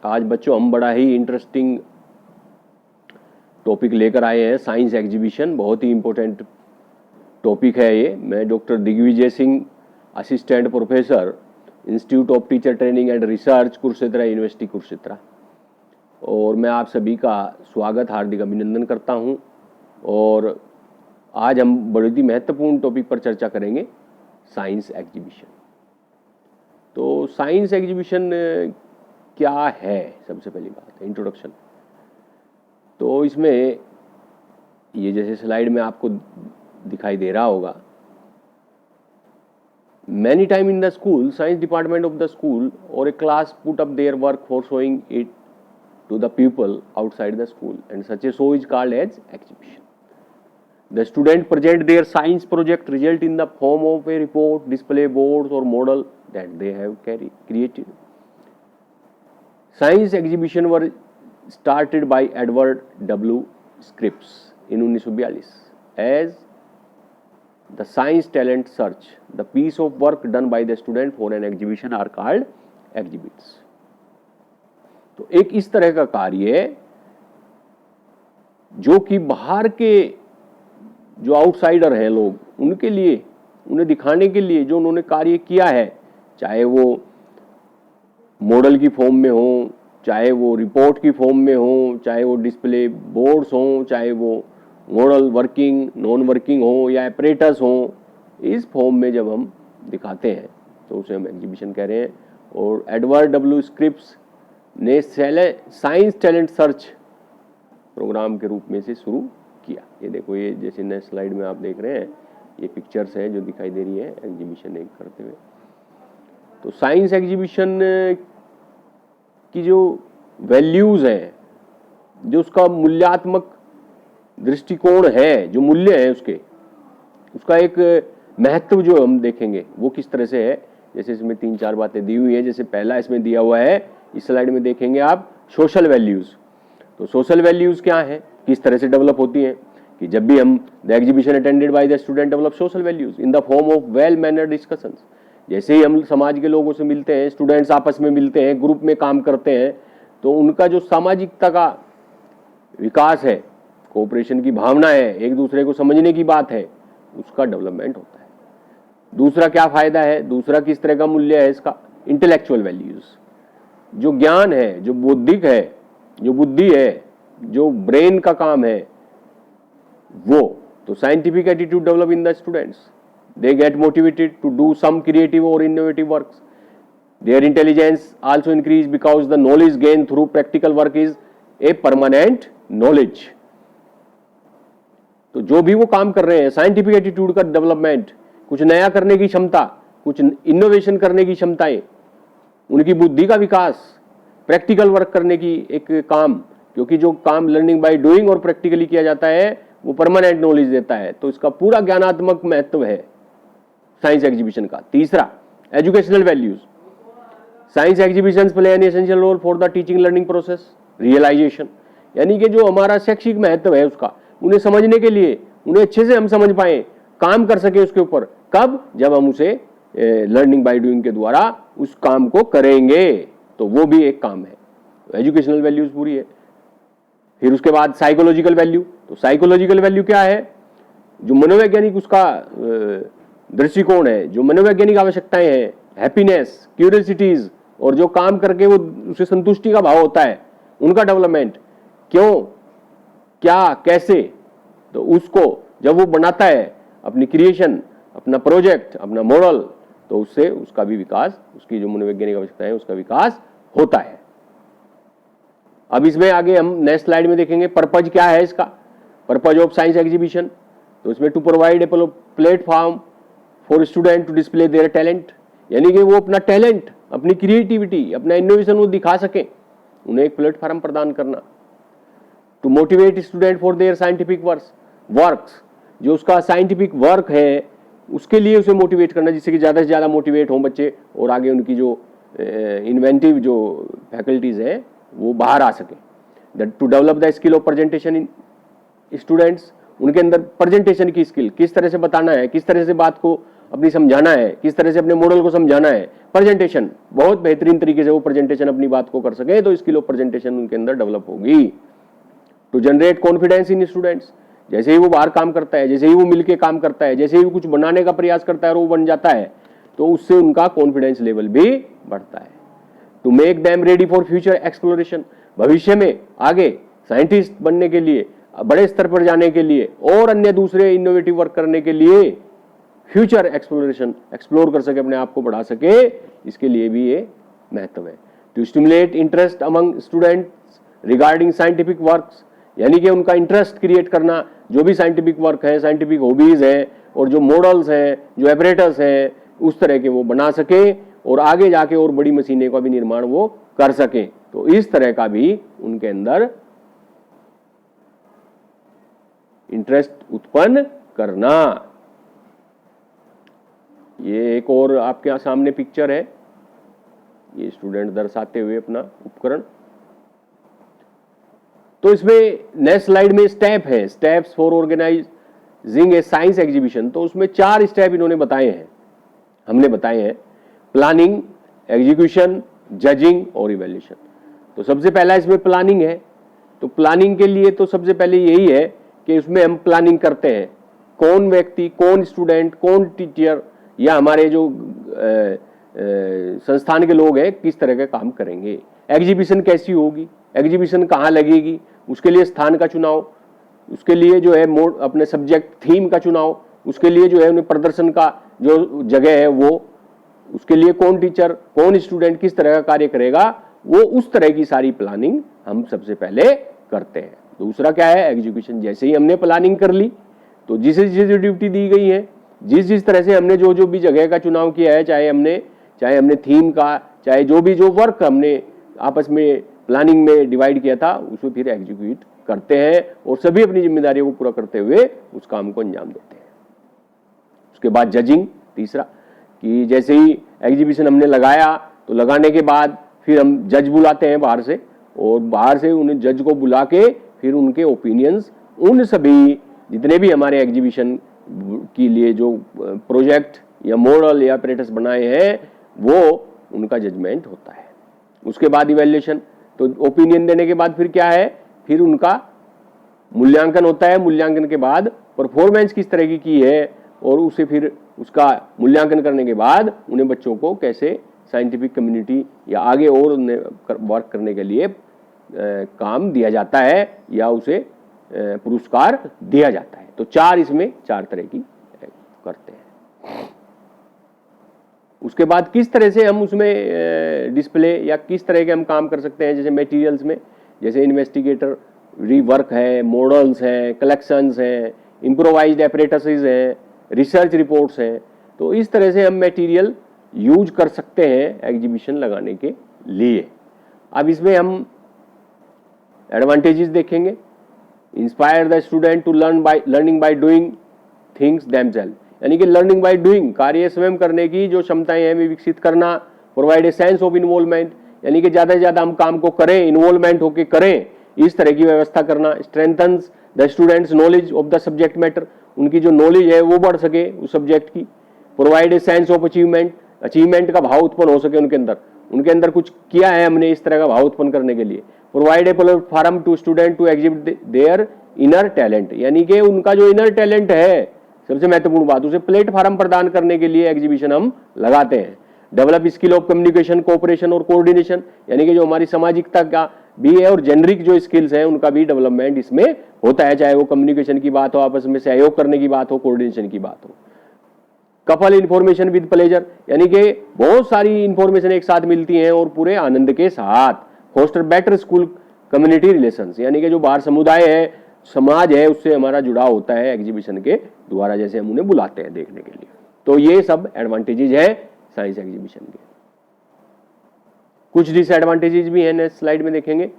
आज बच्चों हम बड़ा ही इंटरेस्टिंग टॉपिक लेकर आए हैं, साइंस एग्जीबिशन। बहुत ही इम्पोर्टेंट टॉपिक है ये। मैं doctor Digvijay Singh, assistant professor, institute of teacher training and research, Kurukshetra university Kurukshetra, और मैं आप सभी का स्वागत, हार्दिक अभिनंदन करता हूं। और आज हम बड़ी ही महत्वपूर्ण टॉपिक पर चर्चा करेंगे, साइंस एग्जीबिशन। तो साइंस एग्जीबिशन क्या है, सबसे पहली बात है इंट्रोडक्शन। तो इसमें ये जैसे स्लाइड में आपको दिखाई दे रहा होगा, many time in the school science department of the school और a class put up their work for showing it to the people outside the school, and such a show is called as exhibition. The student present their science project result in the form of a report, display boards or model that they have created. Science exhibition were started by Edward W. Scripps in 1942 as the science talent search. The piece of work done by the student for an exhibition are called exhibits. तो एक इस तरह का कार्य जो कि बाहर के जो आउटसाइडर हैं लोग, उनके लिए, उन्हें दिखाने के लिए जो उन्होंने कार्य किया है, चाहे वो मॉडल की फॉर्म में हो, चाहे वो रिपोर्ट की फॉर्म में हो, चाहे वो डिस्प्ले बोर्ड्स हो, चाहे वो मॉडल वर्किंग नॉन वर्किंग हो या ऑपरेटर्स हो, इस फॉर्म में जब हम दिखाते हैं तो उसे हम एग्जीबिशन कह रहे हैं। और एडवर्ड डब्ल्यू स्क्रिप्स ने साइंस टैलेंट सर्च प्रोग्राम के रूप में से शुरू किया। ये देखो, ये जैसे नेक्स्ट स्लाइड में आप देख रहे हैं, ये पिक्चर्स है जो दिखाई दे रही है एग्जीबिशन एक करते हुए। तो साइंस एग्जीबिशन की जो वैल्यूज हैं, जो उसका मूल्यात्मक दृष्टिकोण है, जो मूल्य है उसके, उसका एक महत्व जो हम देखेंगे वो किस तरह से है। जैसे इसमें 3-4 बातें दी हुई है। जैसे पहला इसमें दिया हुआ है, इस स्लाइड में देखेंगे आप, सोशल वैल्यूज। तो सोशल वैल्यूज क्या है, किस तरह से डेवलप होती हैं, कि जब भी हम the exhibition attended by the student develop social values in the form of well mannered discussions. जैसे ही हम समाज के लोगों से मिलते हैं, स्टूडेंट्स आपस में मिलते हैं, ग्रुप में काम करते हैं, तो उनका जो सामाजिकता का विकास है, कोऑपरेशन की भावना है, एक दूसरे को समझने की बात है, उसका डेवलपमेंट होता है। दूसरा क्या फायदा है, दूसरा किस तरह का मूल्य है इसका, इंटेलेक्चुअल वैल्यूज, जो ज्ञान है, जो बौद्धिक है, जो बुद्धि है, जो ब्रेन का काम है वो। तो scientific attitude develop in the students, they get motivated to do some creative और innovative works. Their intelligence also increase because the knowledge gain through practical work is a permanent knowledge. तो जो भी वो काम कर रहे हैं, साइंटिफिक एटीट्यूड का डेवलपमेंट, कुछ नया करने की क्षमता, कुछ इनोवेशन करने की क्षमताएं, उनकी बुद्धि का विकास, प्रैक्टिकल वर्क करने की एक काम, क्योंकि जो काम लर्निंग बाय डूइंग और प्रैक्टिकली किया जाता है वो परमानेंट नॉलेज देता है। तो इसका पूरा ज्ञानात्मक महत्व है साइंस एग्जीबिशन का। तीसरा, educational values. Science exhibitions play an essential role for the teaching learning process realisation. यानी कि जो हमारा शैक्षिक महत्व है उसका, उन्हें समझने के लिए, उन्हें अच्छे से हम समझ पाए, काम कर सके उसके ऊपर, कब, जब हम उसे लर्निंग बाय डूइंग के द्वारा उस काम को करेंगे, तो वो भी एक काम है। एजुकेशनल वैल्यूज पूरी है। फिर उसके बाद साइकोलॉजिकल वैल्यू। तो साइकोलॉजिकल वैल्यू क्या है, जो मनोवैज्ञानिक उसका दृष्टिकोण है, जो मनोवैज्ञानिक आवश्यकताएं हैं, हैप्पीनेस, क्यूरियोसिटीज, और जो काम करके वो उसे संतुष्टि का भाव होता है, उनका डेवलपमेंट, क्यों, क्या, कैसे। तो उसको जब वो बनाता है, अपनी क्रिएशन, अपना प्रोजेक्ट, अपना मॉडल, तो उससे उसका भी विकास, उसकी जो मनोवैज्ञानिक आवश्यकता है उसका विकास होता है। अब इसमें आगे हम नेक्स्ट स्लाइड में देखेंगे पर्पज क्या है इसका, पर्पज ऑफ साइंस एग्जीबिशन। तो इसमें to provide a platform for student to display their talent, यानी कि वो अपना टैलेंट, अपनी क्रिएटिविटी, अपना इनोवेशन वो दिखा सकें, उन्हें एक प्लेटफॉर्म प्रदान करना। To motivate student for their scientific works, जो उसका साइंटिफिक वर्क है उसके लिए उसे मोटिवेट करना, जिससे कि ज़्यादा से ज़्यादा मोटिवेट हों बच्चे और आगे उनकी जो इन्वेंटिव जो फैकल्टीज़ हैं वो बाहर आ सके। To develop the skill of presentation in students, उनके अंदर प्रेजेंटेशन की स्किल, किस तरह से बताना है, किस तरह से बात को अपनी समझाना है, किस तरह से अपने मॉडल को समझाना है, प्रेजेंटेशन बहुत बेहतरीन तरीके से वो प्रेजेंटेशन अपनी बात को कर सके, तो स्किल ऑफ प्रेजेंटेशन उनके अंदर डेवलप होगी। To generate confidence in students, जैसे ही वो बाहर काम करता है, जैसे ही वो मिलके काम करता है, जैसे ही वो कुछ बनाने का प्रयास करता है और वो बन जाता है, तो उससे उनका कॉन्फिडेंस लेवल भी बढ़ता है। To make them ready for future exploration, भविष्य में आगे साइंटिस्ट बनने के लिए, बड़े स्तर पर जाने के लिए और अन्य दूसरे इनोवेटिव वर्क करने के लिए फ्यूचर एक्सप्लोरेशन, एक्सप्लोर कर सके, अपने आप को बढ़ा सके, इसके लिए भी ये महत्व है। To stimulate interest among students regarding scientific works, यानी कि उनका इंटरेस्ट क्रिएट करना, जो भी साइंटिफिक वर्क है, साइंटिफिक हॉबीज है और जो मॉडल्स हैं, जो एपरेटस हैं, उस तरह के वो बना सके और आगे जाके और बड़ी मशीनें का भी निर्माण वो कर सके। तो इस तरह का भी उनके अंदर इंटरेस्ट उत्पन्न करना। ये एक और आपके सामने पिक्चर है, ये स्टूडेंट दर्शाते हुए अपना उपकरण। तो इसमें नेक्स्ट स्लाइड में स्टेप है, steps for organising a science exhibition. तो उसमें 4 स्टेप इन्होंने बताए हैं, हमने बताए हैं, प्लानिंग, एग्जीक्यूशन, जजिंग और इवैल्यूएशन। तो सबसे पहला इसमें प्लानिंग है। तो प्लानिंग के लिए तो सबसे पहले यही है कि उसमें हम प्लानिंग करते हैं, कौन व्यक्ति, कौन स्टूडेंट, कौन टीचर या हमारे जो संस्थान के लोग हैं किस तरह का काम करेंगे, एग्जीबिशन कैसी होगी, एग्जीबिशन कहाँ लगेगी, उसके लिए स्थान का चुनाव, उसके लिए जो है अपने सब्जेक्ट थीम का चुनाव, उसके लिए जो है उन्हें प्रदर्शन का जो जगह है वो, उसके लिए कौन टीचर, कौन स्टूडेंट किस तरह का कार्य करेगा, वो उस तरह की सारी प्लानिंग हम सबसे पहले करते हैं। दूसरा क्या है, एग्जीक्यूशन। जैसे ही हमने प्लानिंग कर ली तो जिस ड्यूटी दी गई है, जिस तरह से हमने जो भी जगह का चुनाव किया है, चाहे हमने थीम का, चाहे जो वर्क हमने आपस में प्लानिंग में डिवाइड किया था, उसको फिर एग्जीक्यूट करते हैं और सभी अपनी जिम्मेदारियों को पूरा करते हुए उस काम को अंजाम देते हैं। उसके बाद जजिंग, तीसरा, कि जैसे ही एग्जीबिशन हमने लगाया तो लगाने के बाद फिर हम जज बुलाते हैं बाहर से, और बाहर से उन्हें जज को बुला के फिर उनके ओपिनियंस, उन सभी जितने भी हमारे एग्जीबिशन के लिए जो प्रोजेक्ट या मॉडल या एपरेटस बनाए हैं, वो उनका जजमेंट होता है। उसके बाद इवैल्यूएशन, तो ओपिनियन देने के बाद फिर क्या है, फिर उनका मूल्यांकन होता है। मूल्यांकन के बाद परफॉर्मेंस किस तरह की है, और उसे फिर उसका मूल्यांकन करने के बाद उन्हें बच्चों को कैसे साइंटिफिक कम्युनिटी या आगे और उन्हें वर्क करने के लिए काम दिया जाता है या उसे पुरस्कार दिया जाता है। तो 4 इसमें 4 तरह की करते हैं। उसके बाद किस तरह से हम उसमें डिस्प्ले या किस तरह के हम काम कर सकते हैं, जैसे मटेरियल्स में, जैसे इन्वेस्टिगेटर रीवर्क है, मॉडल्स हैं, कलेक्शंस हैं, इम्प्रोवाइज्ड एपरेटसेस हैं, रिसर्च रिपोर्ट्स हैं। तो इस तरह से हम मटेरियल यूज कर सकते हैं एग्जीबिशन लगाने के लिए। अब इसमें हम एडवांटेजेस देखेंगे। Inspire the student to learning by doing things themselves, यानी कि लर्निंग बाय डूइंग, कार्य स्वयं करने की जो क्षमताएं हैं वे विकसित करना। Provide a sense of involvement, यानी कि ज्यादा से ज्यादा हम काम को करें, इन्वॉल्वमेंट होकर करें, इस तरह की व्यवस्था करना। Strengthens the students knowledge of the subject matter, उनकी जो नॉलेज है वो बढ़ सके उस सब्जेक्ट की। Provide a sense of achievement, achievement का भाव उत्पन्न हो सके उनके अंदर कुछ किया है हमने, इस तरह का भाव उत्पन्न करने के लिए। Provide a platform to student to exhibit their inner talent, यानी कि उनका जो इनर टैलेंट है, सबसे महत्वपूर्ण बात, उसे प्लेटफॉर्म प्रदान करने के लिए एग्जीबिशन हम लगाते हैं। Develop skill of communication, cooperation और कोऑर्डिनेशन, यानी कि जो हमारी सामाजिकता का भी है और जेनरिक जो स्किल्स हैं उनका भी डेवलपमेंट इसमें होता है, चाहे वो कम्युनिकेशन की बात हो, आपस में सहयोग करने की बात हो, कोऑर्डिनेशन की बात हो। कपल इंफॉर्मेशन विद प्लेजर, यानी कि बहुत सारी इंफॉर्मेशन एक साथ मिलती हैं और पूरे आनंद के साथ। Foster better school community relations, यानी कि जो बाहर समुदाय है, समाज है, उससे हमारा जुड़ाव होता है एग्जीबिशन के द्वारा, जैसे हम उन्हें बुलाते हैं देखने के लिए। तो ये सब एडवांटेजेस है साइंस एग्जीबिशन के। कुछ डिसएडवांटेजेस भी हैं, नेक्स्ट स्लाइड में देखेंगे।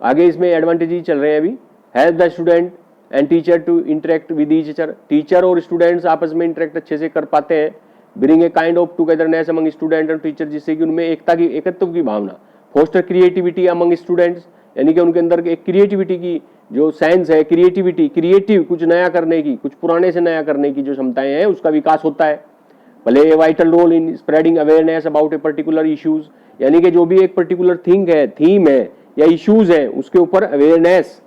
आगे इसमें एडवांटेजेस चल रहे हैं अभी। Help the student and teacher to interact with each other, teacher और स्टूडेंट्स आपस में इंटरेक्ट अच्छे से कर पाते हैं। Bring a kind of togetherness among student and teacher, जिससे कि उनमें एकत्व की भावना। फोस्टर क्रिएटिविटी अमंग स्टूडेंट्स, यानी कि उनके अंदर एक क्रिएटिविटी की जो सेंस है, क्रिएटिव कुछ नया करने की, कुछ पुराने से नया करने की जो क्षमताएं हैं, उसका विकास होता है। Play a vital role in spreading awareness about a particular issues, यानी कि जो भी एक पर्टिकुलर थिंग है, थीम है या इश्यूज है, उसके ऊपर अवेयरनेस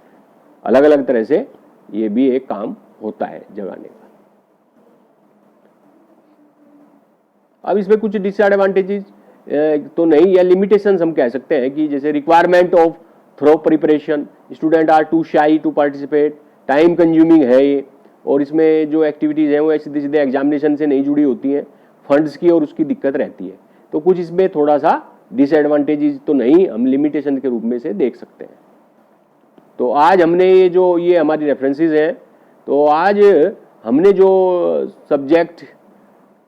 अलग अलग तरह से ये भी एक काम होता है जगाने का। अब इसमें कुछ डिसएडवांटेजेस तो नहीं, या लिमिटेशंस हम कह सकते हैं कि जैसे requirement of thorough preparation, student are too shy to participate, time consuming है ये, और इसमें जो एक्टिविटीज़ हैं वो सीधे सीधे एग्जामिनेशन से नहीं जुड़ी होती हैं, फंड्स की और उसकी दिक्कत रहती है। तो कुछ इसमें थोड़ा सा डिसएडवांटेजेस तो नहीं, हम लिमिटेशन के रूप में से देख सकते हैं। तो आज हमने ये हमारी रेफरेंसेस हैं, तो आज हमने जो subject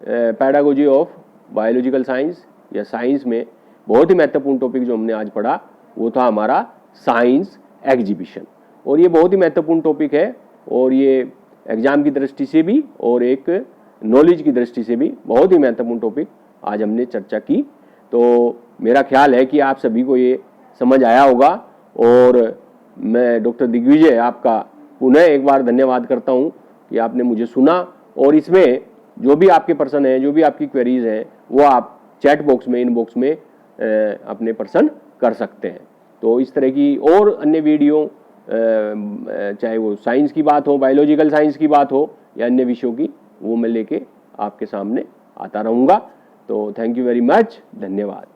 pedagogy of biological science या साइंस में बहुत ही महत्वपूर्ण टॉपिक जो हमने आज पढ़ा वो था हमारा साइंस एग्जीबिशन, और ये बहुत ही महत्वपूर्ण टॉपिक है, और ये एग्जाम की दृष्टि से भी और एक नॉलेज की दृष्टि से भी बहुत ही महत्वपूर्ण टॉपिक आज हमने चर्चा की। तो मेरा ख्याल है कि आप सभी को ये समझ आया होगा, और मैं डॉक्टर दिग्विजय आपका पुनः एक बार धन्यवाद करता हूँ कि आपने मुझे सुना, और इसमें जो भी आपके प्रश्न हैं, जो भी आपकी क्वेरीज हैं, वो आप चैट बॉक्स में, इनबॉक्स में अपने प्रश्न कर सकते हैं। तो इस तरह की और अन्य वीडियो, चाहे वो साइंस की बात हो, बायोलॉजिकल साइंस की बात हो या अन्य विषयों की, वो मैं लेके आपके सामने आता रहूँगा। तो थैंक यू वेरी मच, धन्यवाद।